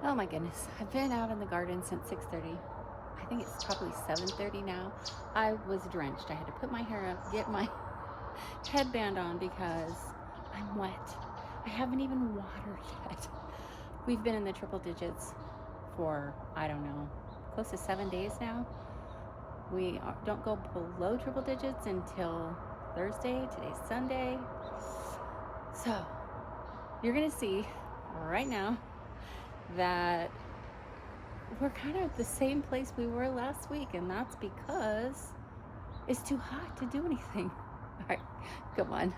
Oh my goodness. I've been out in the garden since 6:30. I think it's probably 7:30 now. I was drenched. I had to put my hair up, get my headband on because I'm wet. I haven't even watered yet. We've been in the triple digits for, I don't know, close to 7 days now. Don't go below triple digits until Thursday. Today's Sunday. So, you're going to see right now that we're kind of at the same place we were last week, and that's because it's too hot to do anything. All right, come on.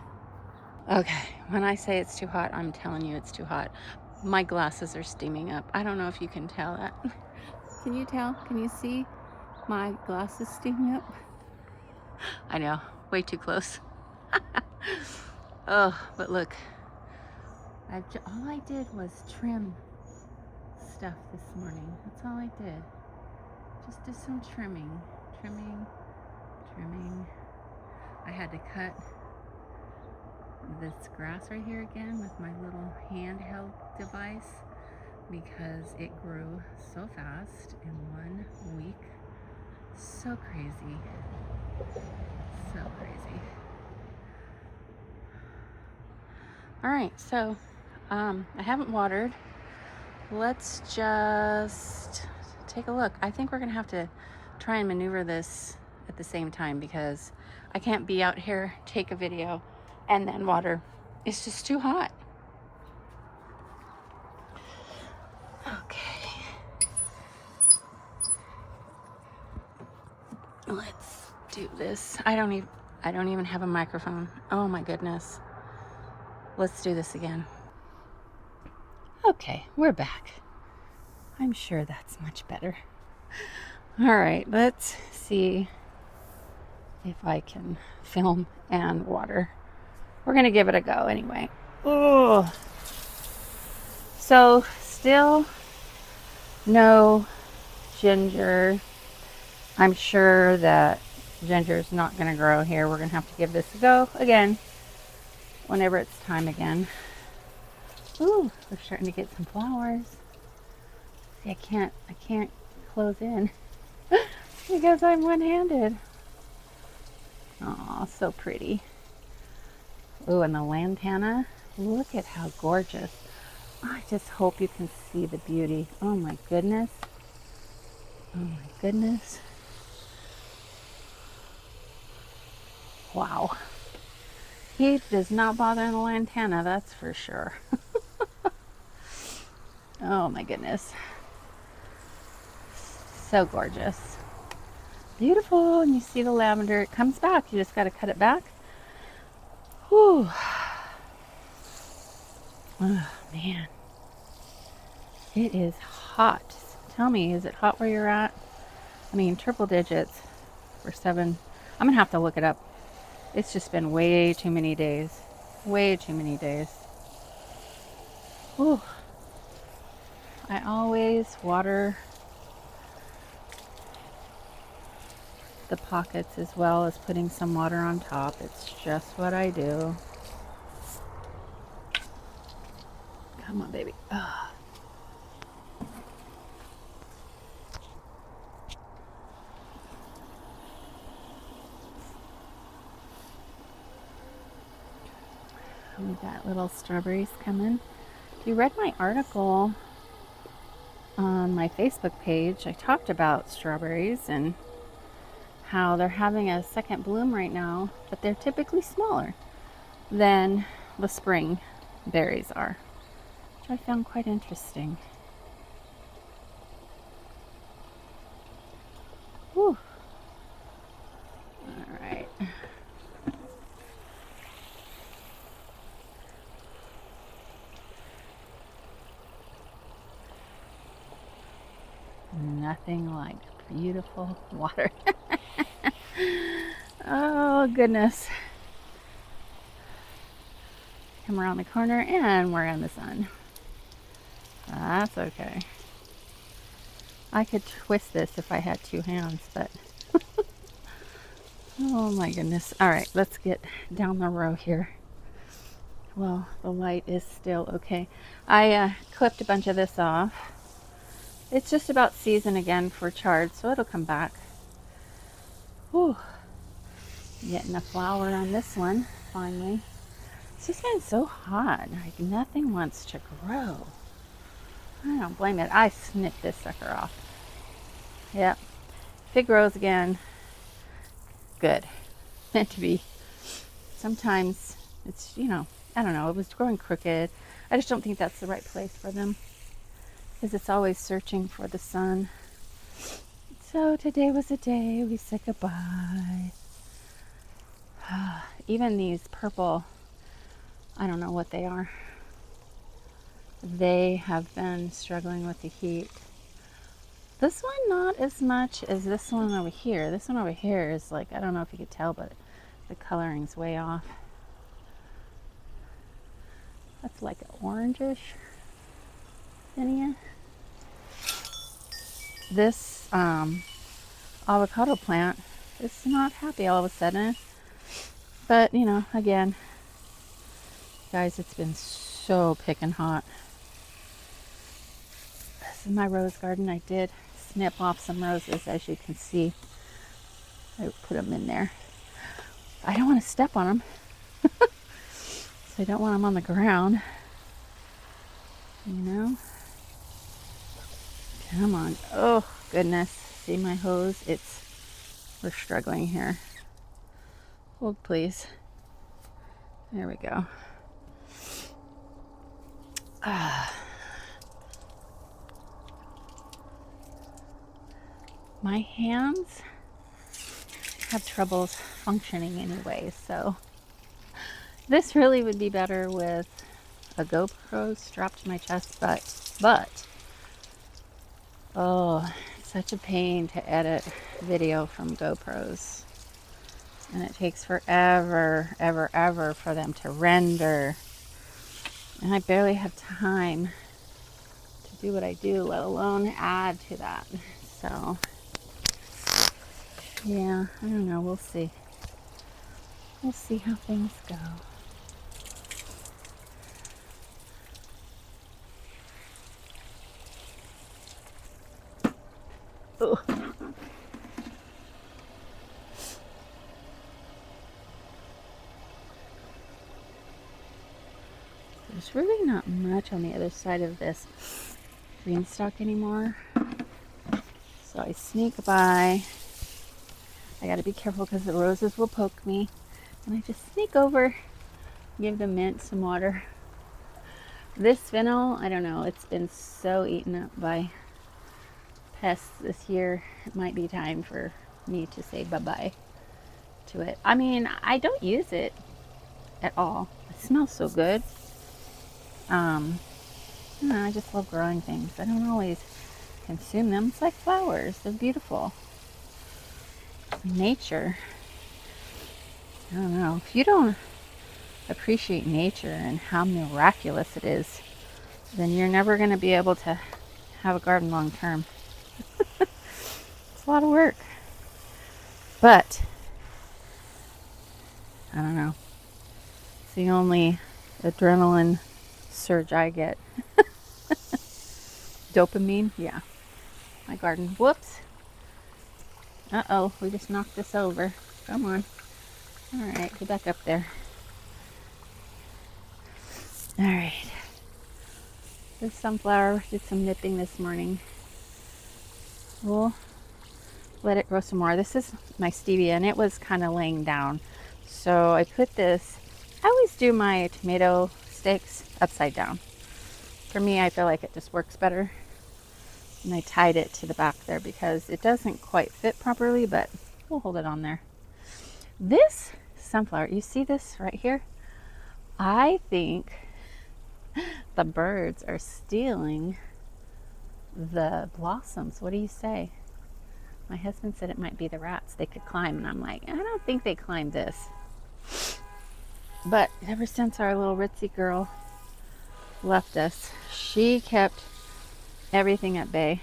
Okay, when I say it's too hot, I'm telling you it's too hot. My glasses are steaming up. I don't know if you can tell that. Can you tell? Can you see my glasses steaming up? I know, way too close. Oh, but look, all I did was trim stuff this morning. That's all I did. Just did some trimming. I had to cut this grass right here again with my little handheld device because it grew so fast in 1 week. So crazy. So crazy. All right, so I haven't watered. Let's just take a look. I think we're gonna have to try and maneuver this at the same time because I can't be out here, take a video, and then water. It's just too hot. Okay. Let's do this. I don't even have a microphone. Oh my goodness. Let's do this again. Okay, we're back. I'm sure that's much better. All right, let's see if I can film and water. We're gonna give it a go anyway. Oh, so still no ginger. I'm sure that ginger is not gonna grow here. We're gonna have to give this a go again whenever it's time again. Ooh, we're starting to get some flowers. See, I can't close in because I'm one-handed. Oh, so pretty. Ooh, and the lantana. Look at how gorgeous. I just hope you can see the beauty. Oh my goodness. Oh my goodness. Wow. Heat does not bother in the lantana, that's for sure. Oh my goodness. So gorgeous. Beautiful. And you see the lavender. It comes back. You just got to cut it back. Whew. Oh, man. It is hot. Tell me, is it hot where you're at? I mean, triple digits for 7. I'm going to have to look it up. It's just been way too many days. Way too many days. Whew. I always water the pockets as well as putting some water on top. It's just what I do. Come on, baby. Ugh. We got little strawberries coming. If you read my article on my Facebook page, I talked about strawberries and how they're having a second bloom right now, but they're typically smaller than the spring berries are, which I found quite interesting. Whew. All right. Nothing like beautiful water. Oh goodness. Come around the corner and we're in the sun. That's okay. I could twist this if I had 2 hands, but oh my goodness. All right, let's get down the row here. Well, the light is still okay. I clipped a bunch of this off It's just about season again for chard, so it'll come back. Whew. Getting a flower on this one, finally. It's just been so hot, like nothing wants to grow. I don't blame it. I snipped this sucker off. Yep. If it grows again, good. Meant to be. Sometimes it's, you know, I don't know, it was growing crooked. I just don't think that's the right place for them, because it's always searching for the sun. So today was the day we said goodbye. Even these purple, I don't know what they are. They have been struggling with the heat. This one not as much as this one over here. This one over here is like, I don't know if you could tell, but the coloring's way off. That's like an orangish zinnia. This avocado plant is not happy all of a sudden. But, you know, again, guys, it's been so picking hot. This is my rose garden. I did snip off some roses, as you can see. I put them in there. I don't want to step on them. So I don't want them on the ground. You know? Come on. Oh, goodness. See my hose? We're struggling here. Hold, please. There we go. My hands have troubles functioning anyway, so this really would be better with a GoPro strapped to my chest, but oh, it's such a pain to edit video from GoPros, and it takes forever, ever for them to render, and I barely have time to do what I do, let alone add to that. So yeah, I don't know, we'll see. We'll see how things go. Ugh. There's really not much on the other side of this Greenstalk anymore. So I sneak by. I gotta be careful because the roses will poke me. And I just sneak over, give the mint some water. This fennel, I don't know, it's been so eaten up by pests this year. It might be time for me to say bye-bye to it. I mean, I don't use it at all. It smells so good. I just love growing things. I don't always consume them. It's like flowers. They're beautiful. Nature. I don't know. If you don't appreciate nature and how miraculous it is, then you're never going to be able to have a garden long term. It's a lot of work. But, I don't know. It's the only adrenaline surge I get. Dopamine? Yeah. My garden. Whoops. Uh-oh, we just knocked this over. Come on. Alright, get back up there. Alright. This sunflower did some nipping this morning. We'll let it grow some more. This is my stevia, and it was kind of laying down. So I put this, I always do my tomato sticks upside down. For me, I feel like it just works better. And I tied it to the back there because it doesn't quite fit properly, but we'll hold it on there. This sunflower, you see this right here? I think the birds are stealing the blossoms. What do you say? My husband said it might be the rats. They could climb, and I'm like, I don't think they climbed this. But ever since our little ritzy girl left us, she kept everything at bay.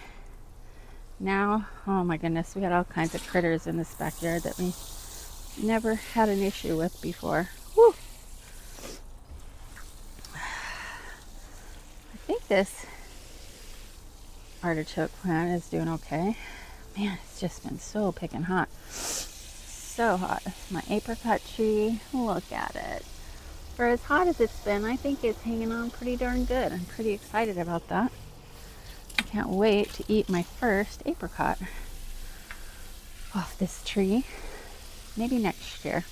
Now, oh my goodness, we got all kinds of critters in this backyard that we never had an issue with before. Woo. I think this artichoke plant is doing okay. Man, it's just been so picking hot. So hot. My apricot tree, look at it. For as hot as it's been, I think it's hanging on pretty darn good. I'm pretty excited about that. I can't wait to eat my first apricot off this tree. Maybe next year.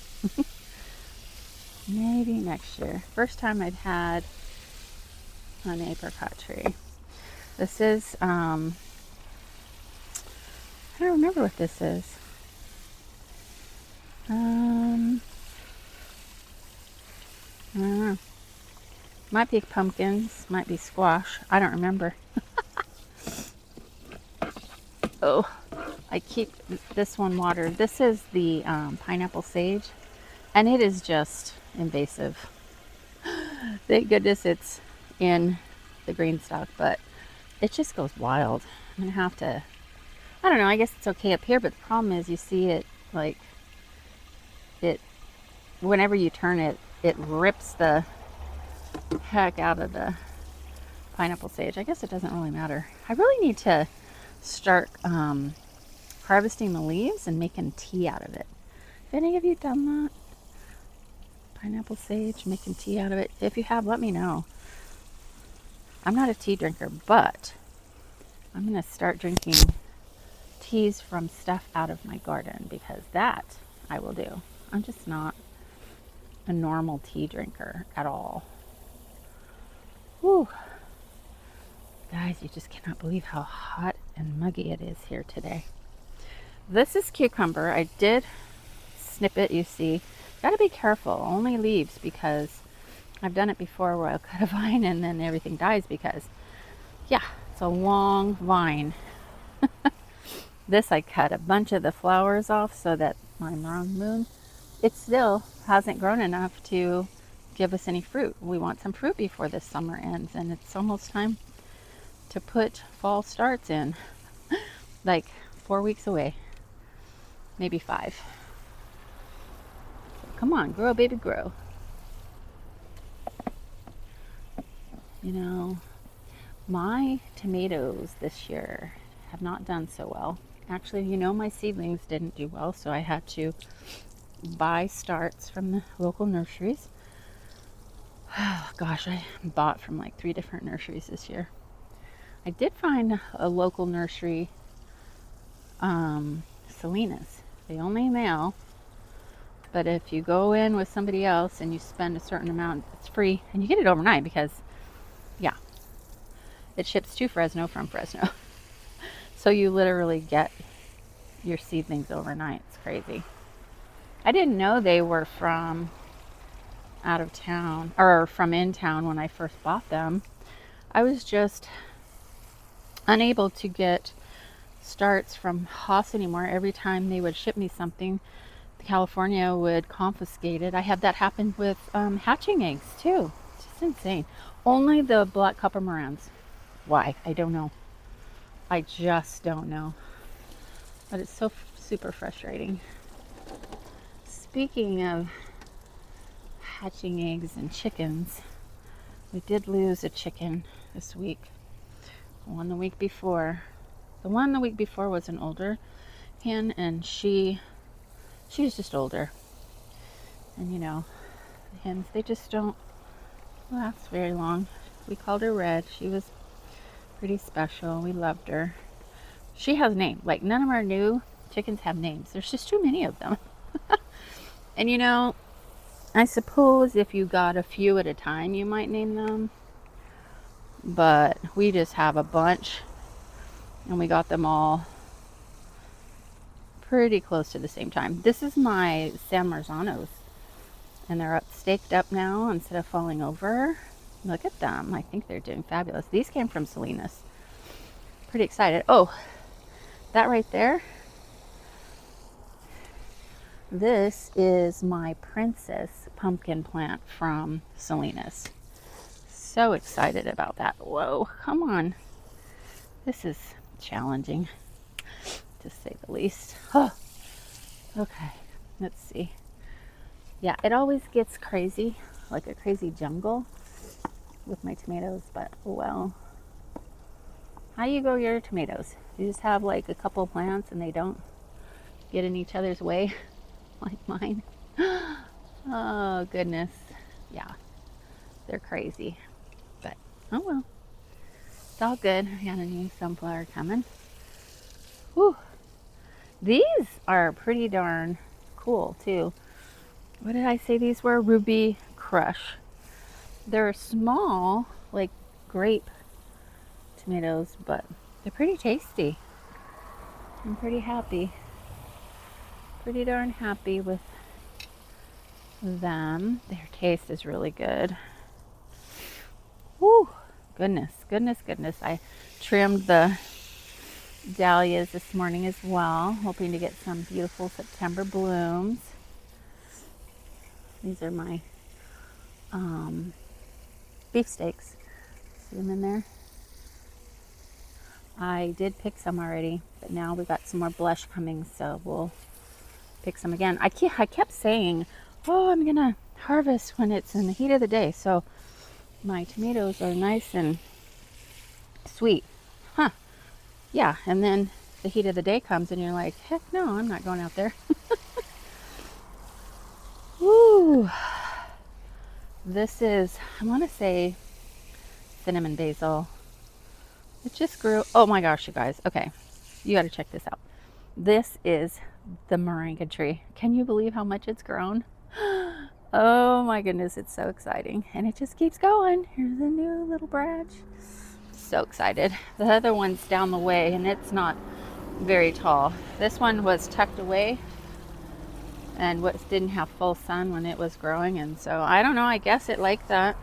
Maybe next year. First time I've had an apricot tree. This is, I don't remember what this is. I don't know. Might be pumpkins, might be squash. I don't remember. Oh, I keep this one watered. This is the pineapple sage, and it is just invasive. Thank goodness it's in the Greenstalk, but it just goes wild. I'm gonna have to, I don't know, I guess it's okay up here, but the problem is you see it, like, it, whenever you turn it, it rips the heck out of the pineapple sage. I guess it doesn't really matter. I really need to start harvesting the leaves and making tea out of it. Have any of you done that? Pineapple sage, making tea out of it? If you have, let me know. I'm not a tea drinker, but I'm going to start drinking teas from stuff out of my garden, because that I will do. I'm just not a normal tea drinker at all. Whew. Guys, you just cannot believe how hot and muggy it is here today. This is cucumber. I did snip it, you see. Gotta be careful, only leaves, because I've done it before where I'll cut a vine and then everything dies because, yeah, it's a long vine. This I cut a bunch of the flowers off so that my wrong moon, it still hasn't grown enough to give us any fruit. We want some fruit before this summer ends, and it's almost time to put fall starts in. Like 4 weeks away, maybe 5. So come on, grow, baby, grow. You know, my tomatoes this year have not done so well. Actually, you know, my seedlings didn't do well, so I had to buy starts from the local nurseries. Oh, gosh, I bought from like 3 different nurseries this year. I did find a local nursery, Salinas. They only mail, but if you go in with somebody else and you spend a certain amount, it's free, and you get it overnight because, yeah, it ships to Fresno from Fresno. So you literally get your seedlings overnight. It's crazy. I didn't know they were from out of town or from in town when I first bought them. I was just unable to get starts from Haas anymore. Every time they would ship me something, California would confiscate it. I had that happen with hatching eggs too. It's just insane. Only the black copper morans. Why? I don't know. I just don't know. But it's so super frustrating. Speaking of hatching eggs and chickens, we did lose a chicken this week. The one the week before was an older hen, and she was just older. And you know, the hens, they just don't last very long. We called her Red. She was pretty special. We loved her. She has a name. Like, none of our new chickens have names. There's just too many of them. And you know, I suppose if you got a few at a time, you might name them. But we just have a bunch, and we got them all pretty close to the same time. This is my San Marzanos, and they're staked up now instead of falling over. Look at them. I think they're doing fabulous. These came from Salinas. Pretty excited. Oh, that right there, this is my princess pumpkin plant from Salinas. So excited about that. Whoa, come on. This is challenging, to say the least. Oh, okay, let's see. Yeah, it always gets crazy, like a crazy jungle with my tomatoes, but well. How you grow your tomatoes? You just have like a couple of plants and they don't get in each other's way like mine. Oh goodness. Yeah, they're crazy. But oh well. It's all good. I got a new sunflower coming. Whew. These are pretty darn cool too. What did I say these were? Ruby Crush. They're small, like grape tomatoes, but they're pretty tasty. I'm pretty happy. Pretty darn happy with them. Their taste is really good. Woo! Goodness, goodness, goodness. I trimmed the dahlias this morning as well, hoping to get some beautiful September blooms. These are my beefsteaks. See them in there? I did pick some already, but now we got some more blush coming, so we'll pick some again. I kept saying, oh, I'm gonna harvest when it's in the heat of the day, so my tomatoes are nice and sweet. Huh. Yeah, and then the heat of the day comes and you're like, heck no, I'm not going out there. Woo! This is, I want to say, cinnamon basil. It just grew. Oh my gosh, you guys. Okay, you got to check this out. This is the moringa tree. Can you believe how much it's grown? Oh my goodness, it's so exciting. And it just keeps going. Here's a new little branch. So excited. The other one's down the way and it's not very tall. This one was tucked away and didn't have full sun when it was growing, and so I don't know, I guess it liked that.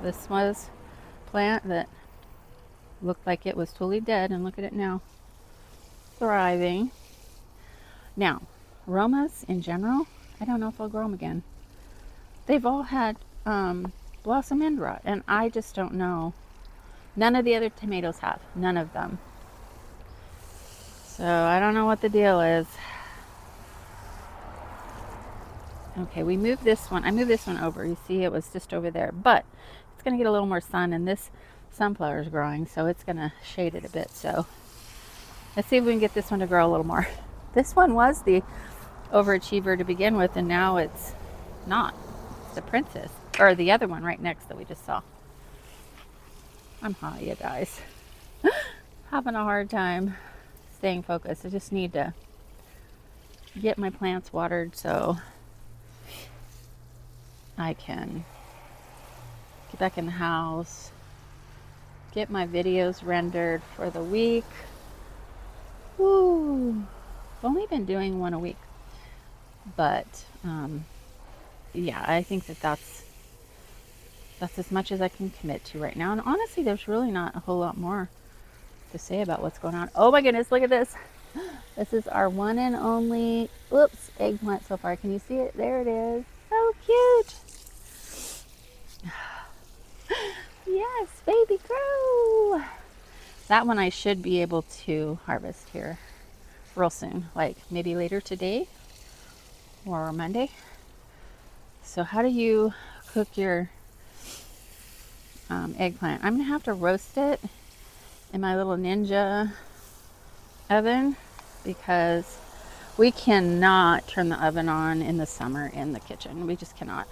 This was a plant that looked like it was totally dead, and look at it now, thriving. Now, aromas in general, I don't know if I'll grow them again. They've all had blossom end rot, and I just don't know. None of the other tomatoes have, none of them. So I don't know what the deal is. Okay, we moved this one. I moved this one over. You see, it was just over there, but it's going to get a little more sun, and this sunflower is growing, so it's going to shade it a bit. So let's see if we can get this one to grow a little more. This one was the overachiever to begin with, and now it's not. It's the princess, or the other one right next that we just saw. I'm high, you guys. Having a hard time staying focused. I just need to get my plants watered so I can get back in the house, get my videos rendered for the week. Woo! I've only been doing one a week, but yeah, I think that's as much as I can commit to right now. And honestly, there's really not a whole lot more to say about what's going on. Oh my goodness, look at this. This is our one and only, eggplant so far. Can you see it? There it is. So cute. Yes, baby, grow. That one I should be able to harvest here real soon, like maybe later today or Monday. So how do you cook your eggplant? I'm gonna have to roast it in my little Ninja oven because we cannot turn the oven on in the summer in the kitchen. We just cannot.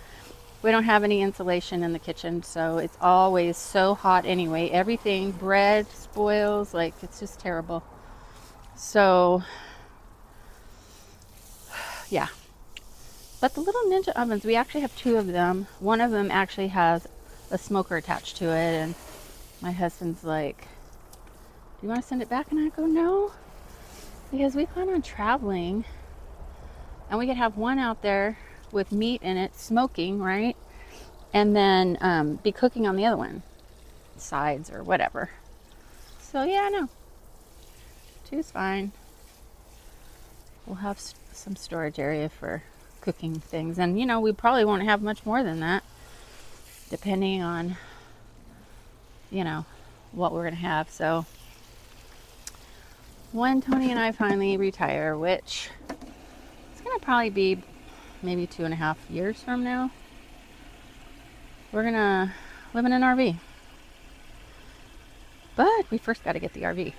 We don't have any insulation in the kitchen, so it's always so hot anyway. Everything, bread spoils, like it's just terrible. So yeah, but the little Ninja ovens, we actually have two of them. One of them actually has a smoker attached to it, and my husband's like, do you want to send it back? And I go, no, because we plan on traveling and we could have one out there with meat in it, smoking, right? And then be cooking on the other one, sides or whatever. So yeah, no, two's fine. We'll have some storage area for cooking things, and you know, we probably won't have much more than that, depending on, you know, what we're gonna have. So when Tony and I finally retire, which it's gonna probably be maybe 2.5 years from now, we're gonna live in an RV. But we first got to get the RV.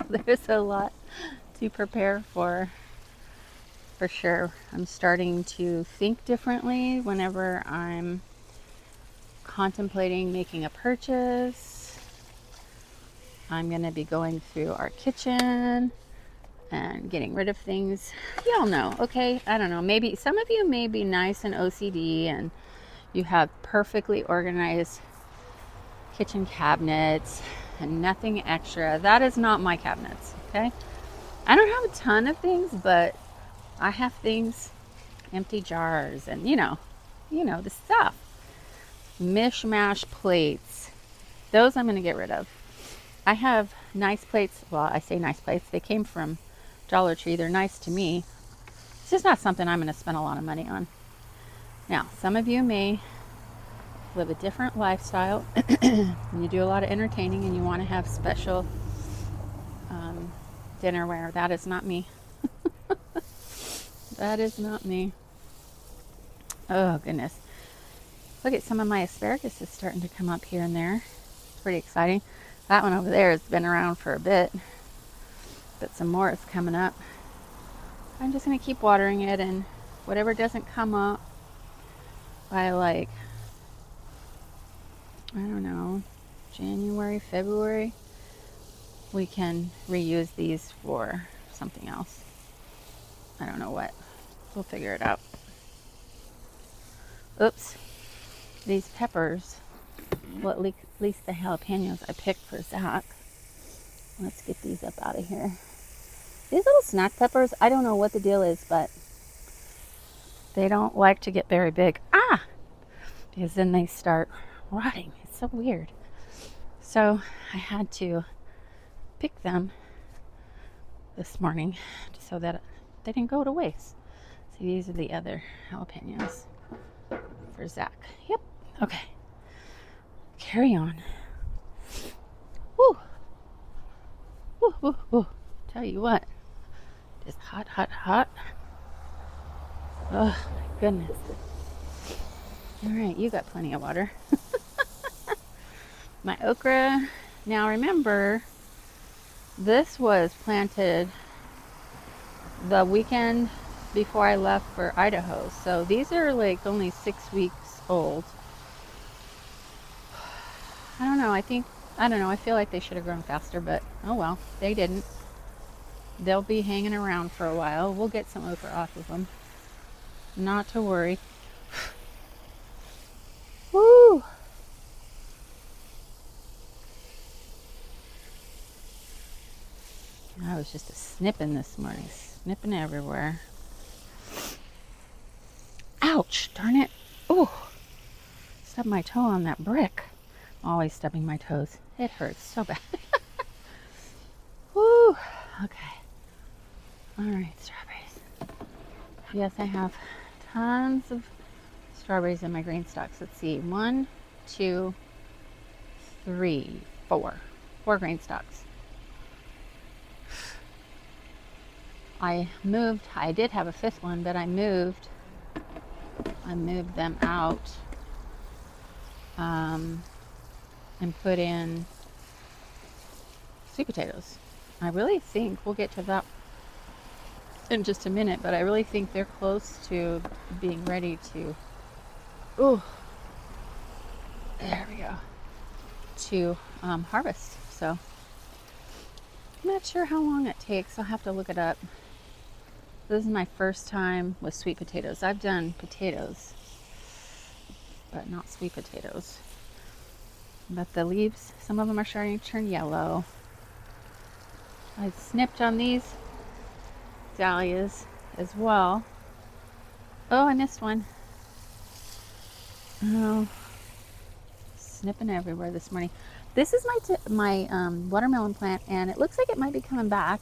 There's a lot to prepare for sure. I'm starting to think differently whenever I'm contemplating making a purchase. I'm going to be going through our kitchen and getting rid of things. Y'all know, okay? I don't know. Maybe some of you may be nice and OCD and you have perfectly organized kitchen cabinets and nothing extra. That is not my cabinets, okay? I don't have a ton of things, but I have things, empty jars, and you know the stuff. Mishmash plates. Those I'm going to get rid of. I have nice plates. Well, I say nice plates. They came from Dollar Tree. They're nice to me. It's just not something I'm going to spend a lot of money on. Now, some of you may live a different lifestyle. You do a lot of entertaining and you want to have special dinnerware. That is not me. That is not me. Oh, goodness. Look at some of my asparagus is starting to come up here and there. It's pretty exciting. That one over there has been around for a bit, but some more is coming up. I'm just going to keep watering it, and whatever doesn't come up by, like, I don't know, January, February, we can reuse these for something else. I don't know what. We'll figure it out. Oops. These peppers, well, at least the jalapenos I picked for Zach. Let's get these up out of here. These little snack peppers, I don't know what the deal is, but they don't like to get very big. Because then they start rotting. It's so weird. So I had to pick them this morning so that they didn't go to waste. See, these are the other jalapenos for Zach. Yep. Okay. Carry on. Woo. Woo, woo, woo. Tell you what. It's hot, hot, hot. Oh, my goodness. All right, you got plenty of water. My okra. Now remember, this was planted the weekend before I left for Idaho. So these are like only 6 weeks old. I don't know. I don't know. I feel like they should have grown faster, but oh well, they didn't. They'll be hanging around for a while. We'll get some okra off of them. Not to worry. Woo! I was just a snipping this morning. Snipping everywhere. Ouch! Darn it. Ooh! Stubbed my toe on that brick. I'm always stubbing my toes. It hurts so bad. Woo! Okay. Alright, strawberries. Yes, I have tons of strawberries in my Greenstalks. Let's see. 1, 2, 3, 4. 4 Greenstalks. I moved. I did have a 5th one, but I moved them out and put in sweet potatoes. I really think we'll get to that in just a minute, but I really think they're close to being ready to, ooh, there we go, to harvest. So I'm not sure how long it takes. I'll have to look it up. This is my first time with sweet potatoes. I've done potatoes, but not sweet potatoes. But the leaves, some of them are starting to turn yellow. I snipped on these dahlias as well. Oh, I missed one. Oh, snipping everywhere this morning. This is my watermelon plant, and it looks like it might be coming back.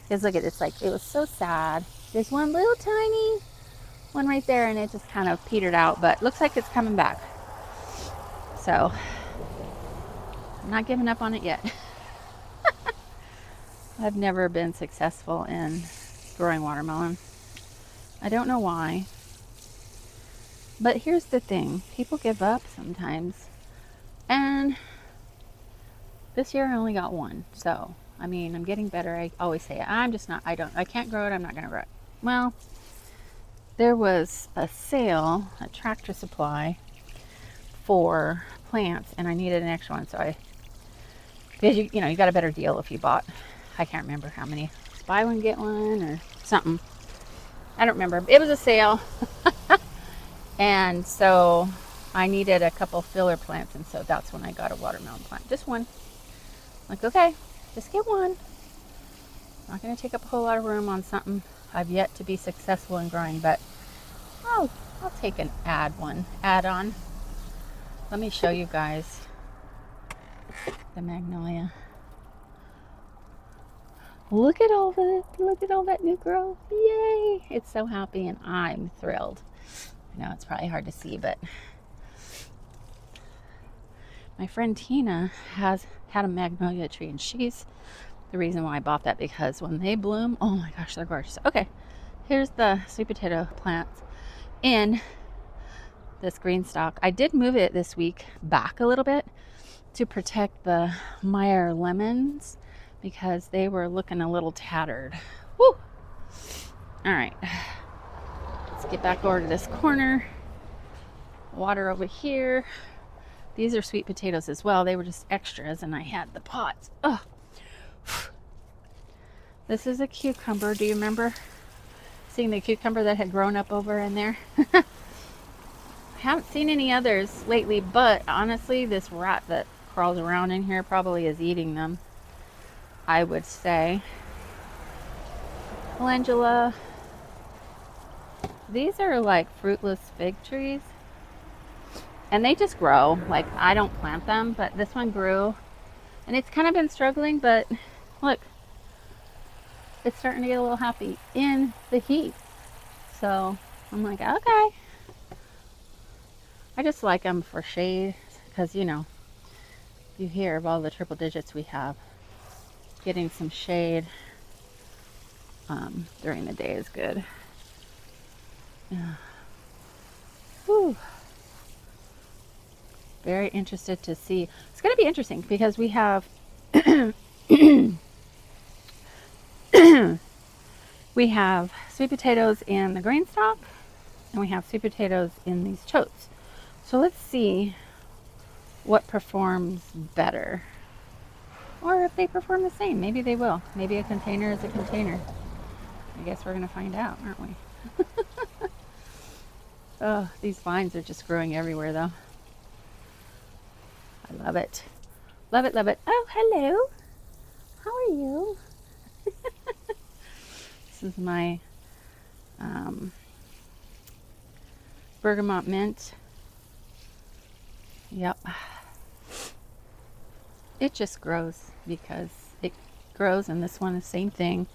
Because look at it, it's like, it was so sad. There's one little tiny one right there, and it just kind of petered out, but looks like it's coming back. So, I'm not giving up on it yet. I've never been successful in growing watermelon. I don't know why. But here's the thing. People give up sometimes. And This year I only got one. So, I mean, I'm getting better. I always say it. I can't grow it. I'm not going to grow it. Well, there was a sale at Tractor Supply for plants, and I needed an extra one. So because you got a better deal if you bought, I can't remember how many. Buy one, get one or something. I don't remember. It was a sale. And so I needed a couple filler plants, and so that's when I got a watermelon plant. Just one. Like, okay, just get one. Not going to take up a whole lot of room on something I've yet to be successful in growing, but I'll take an add-on. Let me show you guys the magnolia. Look at all that new growth. Yay! It's so happy and I'm thrilled. I know it's probably hard to see, but my friend Tina has had a magnolia tree, and she's the reason why I bought that, because when they bloom, oh my gosh, they're gorgeous. Okay, here's the sweet potato plants in this Greenstalk. I did move it this week back a little bit to protect the Meyer lemons because they were looking a little tattered. Woo! All right, let's get back over to this corner. Water over here. These are sweet potatoes as well. They were just extras, and I had the pots. Oh, this is a cucumber. Do you remember seeing the cucumber that had grown up over in there? I haven't seen any others lately, but honestly, this rat that crawls around in here probably is eating them, I would say. Calendula. These are like fruitless fig trees. And they just grow. Like, I don't plant them, but this one grew. And it's kind of been struggling, but look. It's starting to get a little happy in the heat. So, I'm like, okay. I just like them for shade because, you hear of all the triple digits we have. Getting some shade during the day is good. Whew. Very interested to see. It's going to be interesting because we have we have sweet potatoes in the Greenstalk, and we have sweet potatoes in these totes. So let's see what performs better, or if they perform the same. Maybe they will. Maybe a container is a container. I guess we're going to find out, aren't we? Oh, these vines are just growing everywhere, though. I love it. Love it, love it. Oh, hello. How are you? This is my bergamot mint. Yep. It just grows because it grows, and this one, the same thing.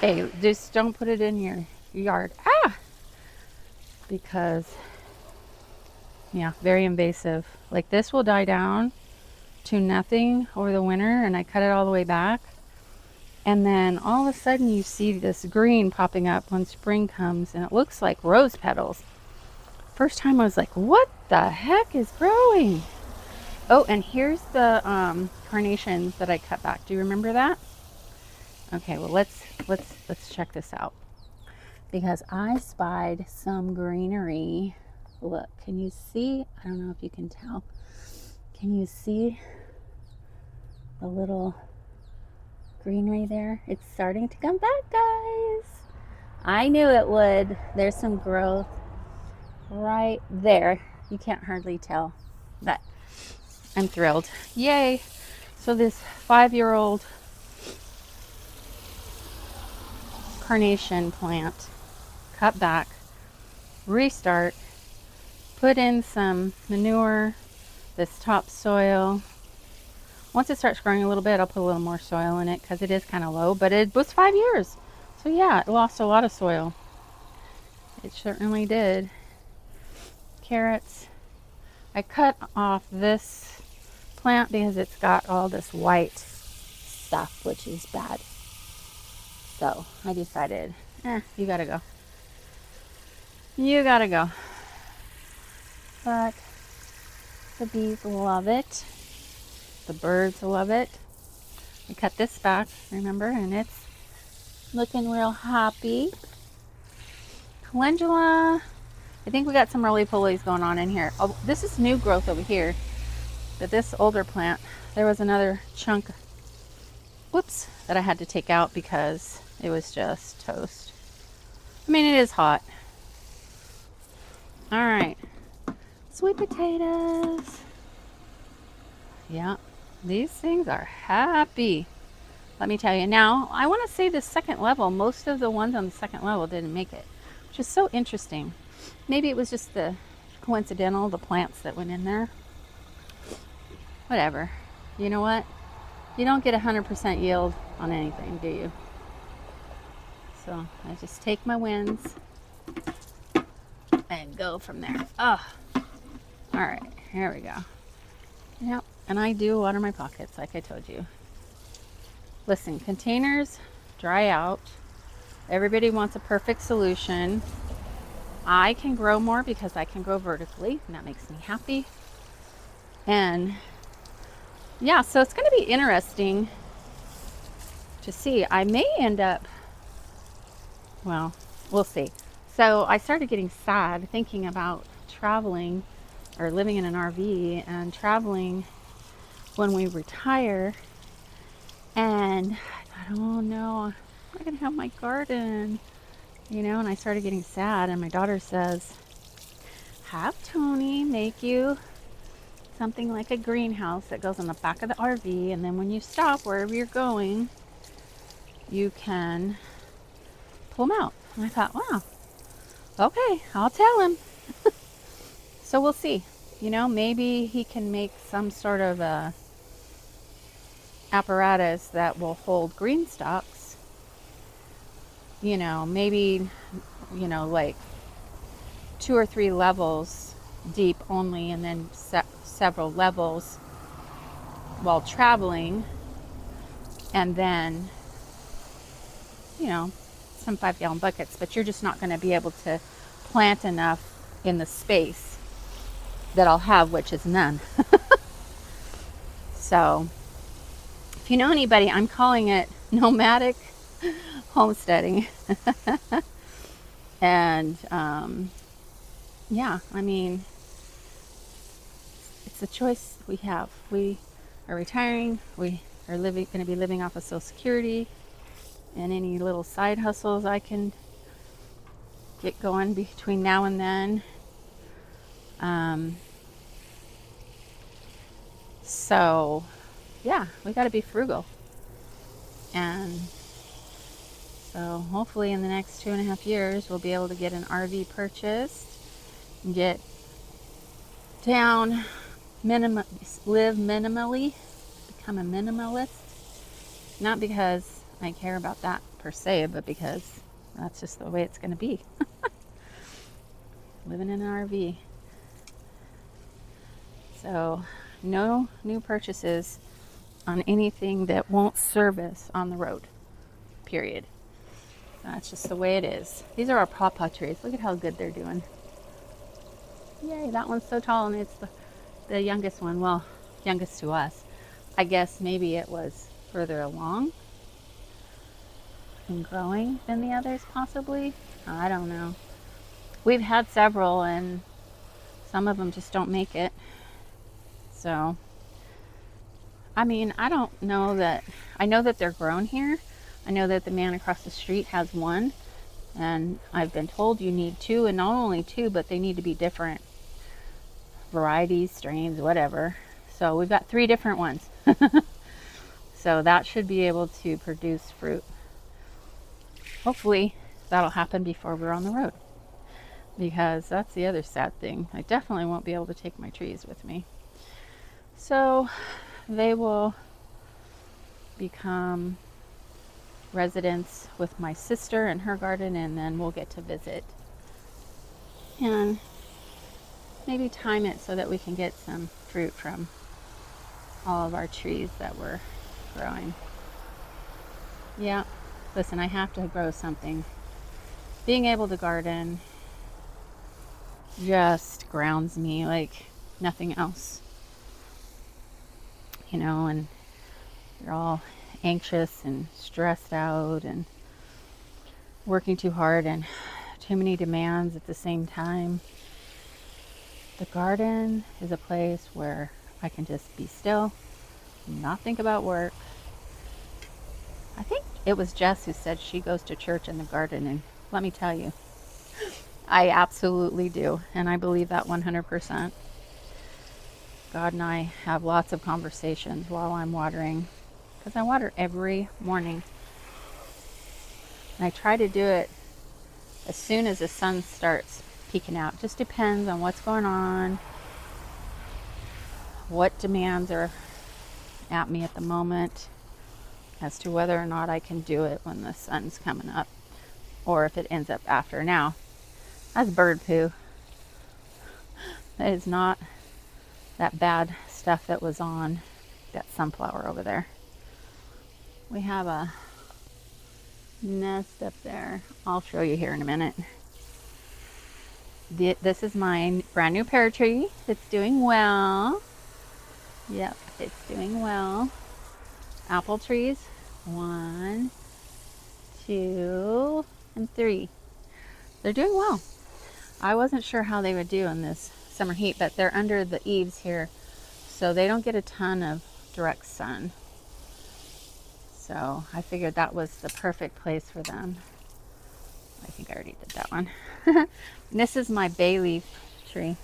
Hey, just don't put it in your yard. Because, yeah, very invasive. Like, this will die down to nothing over the winter, and I cut it all the way back. And then all of a sudden you see this green popping up when spring comes, and it looks like rose petals. First time I was like, what the heck is growing? Oh, and here's the carnations that I cut back. Do you remember that? Okay, well, let's check this out, because I spied some greenery. Look, can you see? I don't know if you can tell. Can you see the little greenery there? It's starting to come back, guys. I knew it would. There's some growth right there. You can't hardly tell, but I'm thrilled. Yay. So this 5-year-old carnation plant, cut back, restart, put in some manure, this topsoil. Once it starts growing a little bit, I'll put a little more soil in it because it is kind of low, but it was 5 years. So yeah, it lost a lot of soil. It certainly did. Carrots. I cut off this plant because it's got all this white stuff, which is bad. So I decided, you gotta go. You gotta go. But the bees love it. The birds love it. We cut this back, remember, and it's looking real happy. Calendula. I think we got some roly-polies going on in here. Oh, this is new growth over here. But this older plant, there was another chunk, whoops, that I had to take out because it was just toast. I mean, it is hot. All right, sweet potatoes. Yeah, these things are happy. Let me tell you. Now, I want to say the second level, most of the ones on the second level didn't make it, which is so interesting. Maybe it was just the coincidental, the plants that went in there. Whatever. You know what? You don't get 100% yield on anything, do you? So I just take my wins and go from there. Oh, all right, here we go. Yep, and I do water my pockets like I told you. Listen, containers dry out. Everybody wants a perfect solution. I can grow more because I can grow vertically, and that makes me happy. And yeah, so it's going to be interesting to see. I may end up, well, we'll see. So I started getting sad thinking about traveling or living in an RV and traveling when we retire. And I thought, oh no, I'm not going to have my garden, you know, and I started getting sad. And my daughter says, have Tony make you something like a greenhouse that goes on the back of the RV. And then when you stop wherever you're going, you can pull them out. And I thought, wow, okay, I'll tell him. So we'll see. You know, maybe he can make some sort of a apparatus that will hold green stalks. You know, maybe, you know, like 2 or 3 levels deep only, and then several levels while traveling, and then, you know, some 5-gallon buckets, but you're just not going to be able to plant enough in the space that I'll have, which is none. So if you know anybody, I'm calling it nomadic homesteading. And yeah, I mean, it's a choice we have. We are retiring. We are going to be living off of Social Security, and any little side hustles I can get going between now and then. So yeah, we got to be frugal. And so hopefully in the next 2.5 years, we'll be able to get an RV purchased and get down, live minimally, become a minimalist. Not because I care about that per se, but because that's just the way it's going to be. Living in an RV. So no new purchases on anything that won't service on the road, period. That's just the way it is. These are our pawpaw trees. Look at how good they're doing. Yay, that one's so tall, and it's the youngest one. Well, youngest to us. I guess maybe it was further along in growing than the others, possibly. I don't know. We've had several, and some of them just don't make it. So, I mean, I don't know that, I know that they're grown here. I know that the man across the street has one, and I've been told you need 2, and not only 2, but they need to be different varieties, strains, whatever. So we've got 3 different ones. So that should be able to produce fruit. Hopefully that'll happen before we're on the road, because that's the other sad thing. I definitely won't be able to take my trees with me. So they will become residents with my sister and her garden, and then we'll get to visit and maybe time it so that we can get some fruit from all of our trees that we're growing. Yeah, listen, I have to grow something. Being able to garden just grounds me like nothing else. you know, and you're all anxious and stressed out and working too hard and too many demands at the same time. The garden is a place where I can just be still, not think about work. I think it was Jess who said she goes to church in the garden, and let me tell you, I absolutely do, and I believe that 100%. God and I have lots of conversations while I'm watering, because I water every morning. And I try to do it as soon as the sun starts peeking out. Just depends on what's going on, what demands are at me at the moment, as to whether or not I can do it when the sun's coming up, or if it ends up after. Now, that's bird poo. That is not that bad stuff that was on that sunflower over there. We have a nest up there. I'll show you here in a minute. This is my brand new pear tree. It's doing well. Yep, it's doing well. Apple trees, 1, 2, and 3. They're doing well. I wasn't sure how they would do in this summer heat, but they're under the eaves here, so they don't get a ton of direct sun. So I figured that was the perfect place for them. I think I already did that one. This is my bay leaf tree.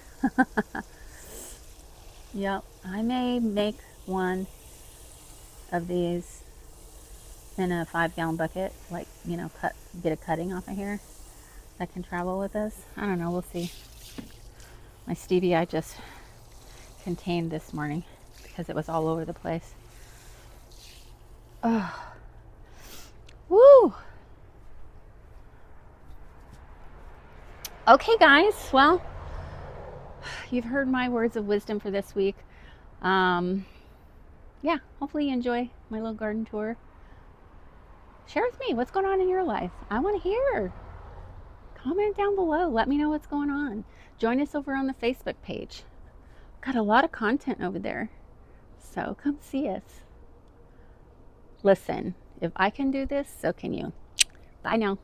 Yep, I may make one of these in a 5-gallon bucket, like, you know, get a cutting off of here that can travel with us. I don't know, we'll see. My stevia I just contained this morning because it was all over the place. Oh, woo! Okay, guys, well, you've heard my words of wisdom for this week. Yeah, hopefully you enjoy my little garden tour. Share with me what's going on in your life. I want to hear. Comment down below. Let me know what's going on. Join us over on the Facebook page. Got a lot of content over there. So come see us. Listen, if I can do this, so can you. Bye now.